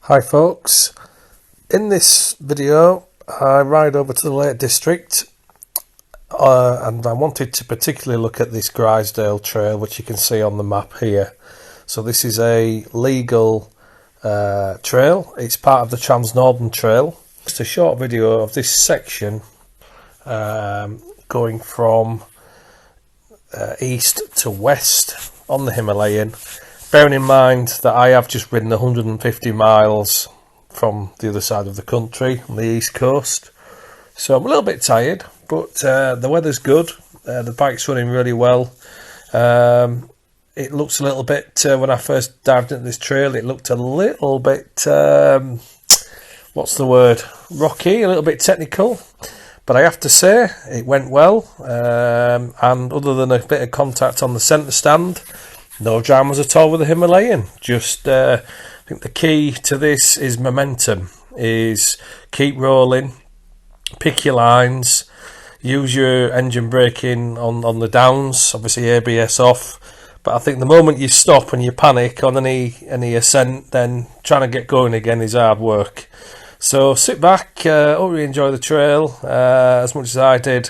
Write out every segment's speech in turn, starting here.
Hi folks, in this video I ride over to the Lake District and I wanted to particularly look at this Grizedale trail, which you can see on the map here. So this is a legal trail. It's part of the Trans-Northern Trail. Just a short video of this section going from east to west on the Himalayan. Bearing in mind that I have just ridden 150 miles from the other side of the country on the east coast, so I'm a little bit tired, but the weather's good. The bike's running really well. It looks a little bit, when I first dived into this trail, it looked a little bit, what's the word, rocky, a little bit technical, but I have to say it went well, and other than a bit of contact on the centre stand, no dramas at all with the Himalayan. Just I think the key to this is momentum, is keep rolling, pick your lines, use your engine braking on the downs, obviously ABS off, but I think the moment you stop and you panic on any ascent, then trying to get going again is hard work. So sit back, hope you enjoy the trail as much as I did.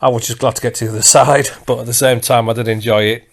I was just glad to get to the other side, but at the same time I did enjoy it.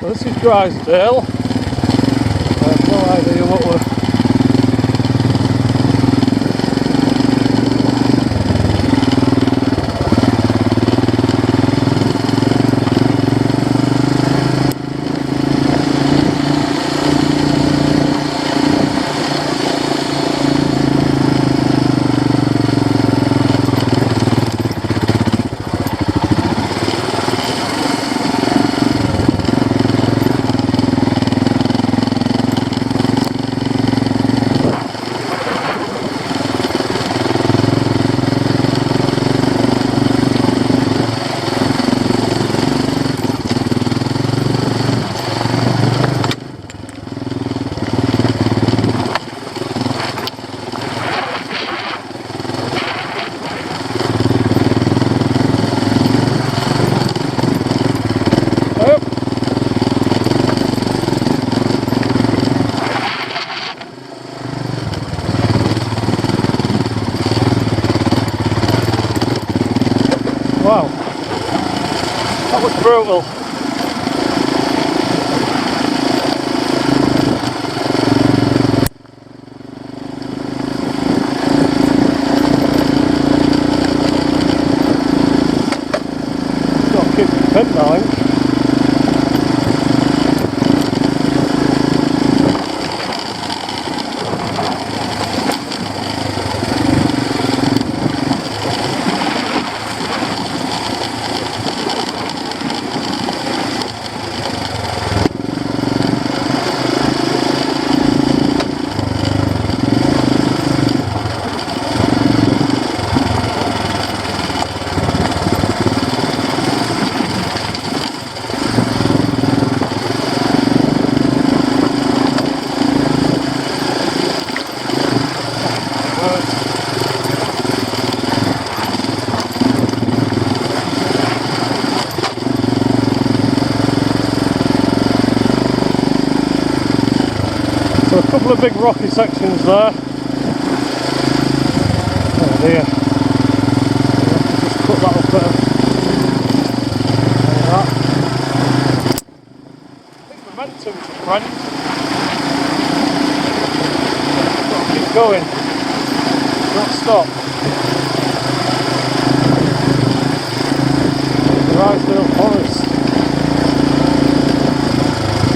So this is Grizedale. I have no idea what we're... Wow, that was brutal. Got to keep the pin line. So a couple of big rocky sections there. Oh dear. Just cut that up there. Like that. I think momentum's a friend. Got to keep going. Not stop. Grizedale Forest.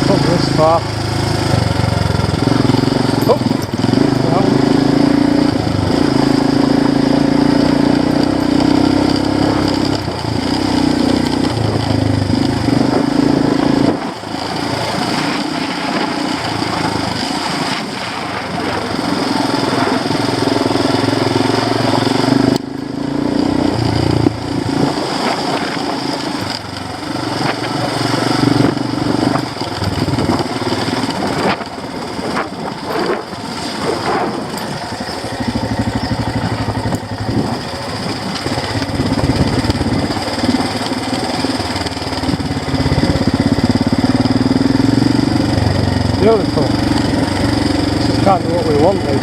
Not this far. beautiful. This is kind of what we wanted.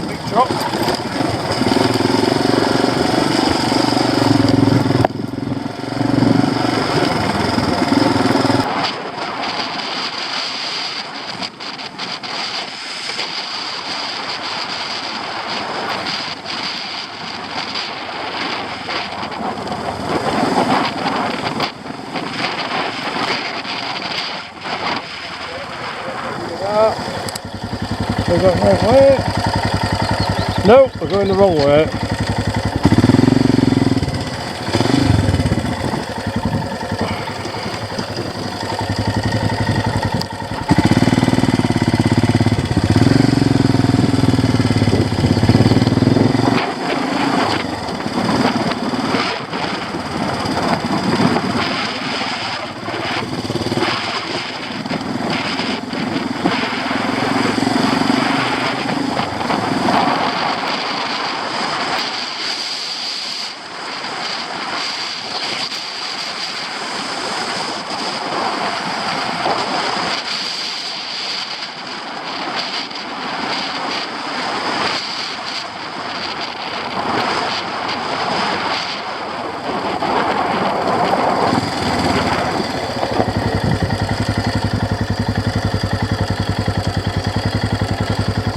Big drop. We're going the right way. No, we're going the wrong way.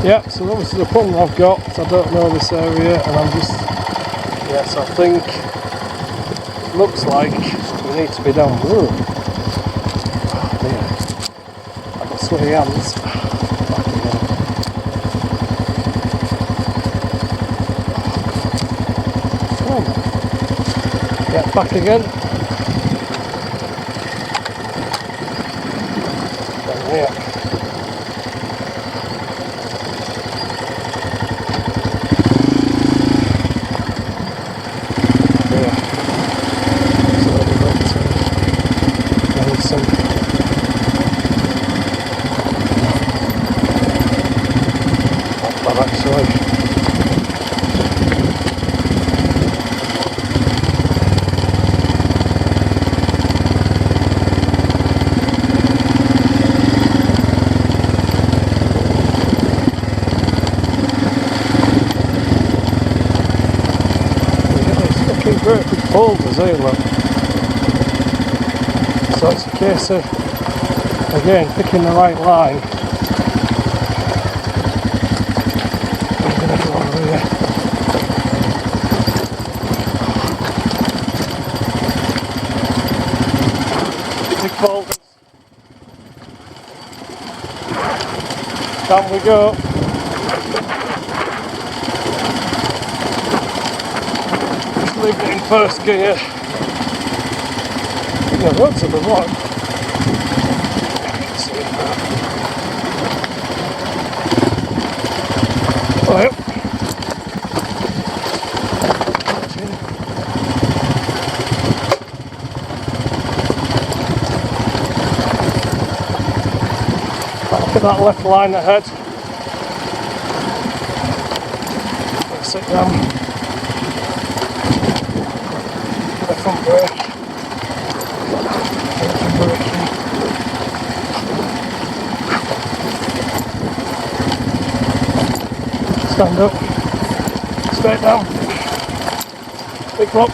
Yeah, so that was the problem I've got. I don't know this area, and I'm just, yes, I think it looks like we need to be down. Whoa. Oh dear, I've got sweaty hands. Back again. Oh. Yeah, back again. Down here. Great big boulders here, look. So it's a case of, again, picking the right line. I'm going to go over here. Big boulders. Down we go. Leave it in first gear. Yeah, roads are the rock. See it now. Well, look at that left line ahead. Let's sit down. Front brake. Stand up. Straight down. Big flop.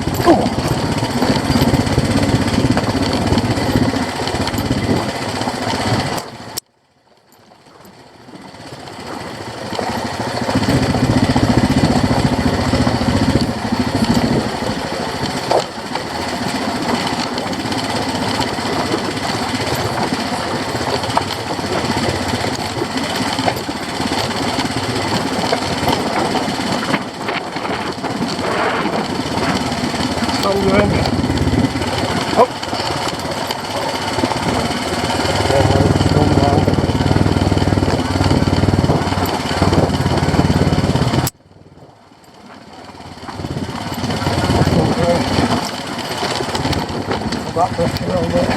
Back brake a little bit.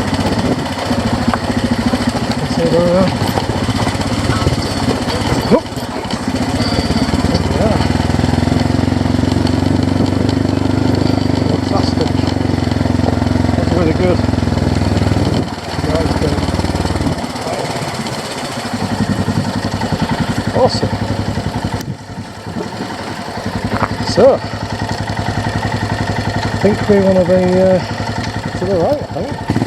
Consider yeah. Fantastic. So I think we want to be to the right, I think.